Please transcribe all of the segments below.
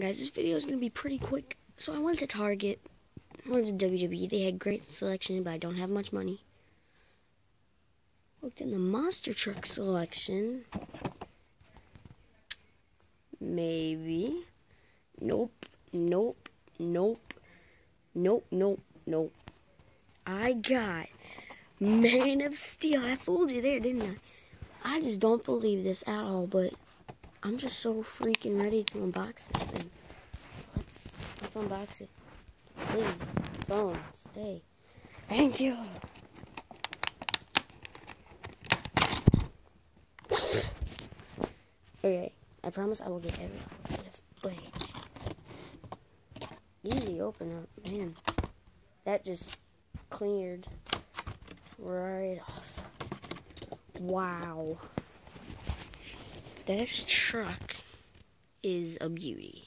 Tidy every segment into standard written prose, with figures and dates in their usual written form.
guys, this video is going to be pretty quick. So I went to Target, I went to WWE. They had great selection, but I don't have much money. Looked in the monster truck selection. Maybe. Nope. I got Man of Steel. I fooled you there, didn't I? I just don't believe this at all, but I'm just so freaking ready to unbox this thing. Let's unbox it. Please, phone, stay. Thank you. Okay, I promise I will get every bit of footage. Easy open up, man. That just cleared right off. Wow. This truck is a beauty.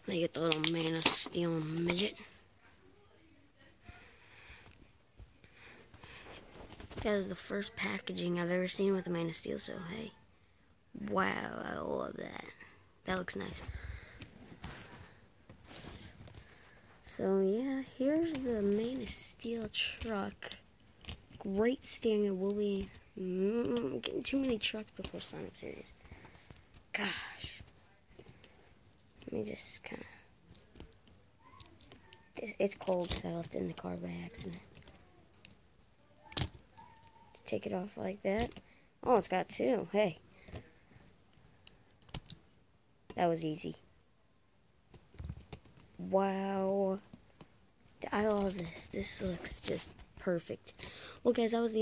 Let me get the little Man of Steel midget. That is the first packaging I've ever seen with a Man of Steel, so hey. Wow, I love that. That looks nice. So yeah, here's the Man of Steel truck. Great steering wheel. Getting too many trucks before Sonic Series. Gosh. Let me just kind of... It's cold because I left it in the car by accident. Take it off like that. Oh, it's got two. Hey. That was easy. Wow. I love this. This looks just perfect. Well, guys, that was the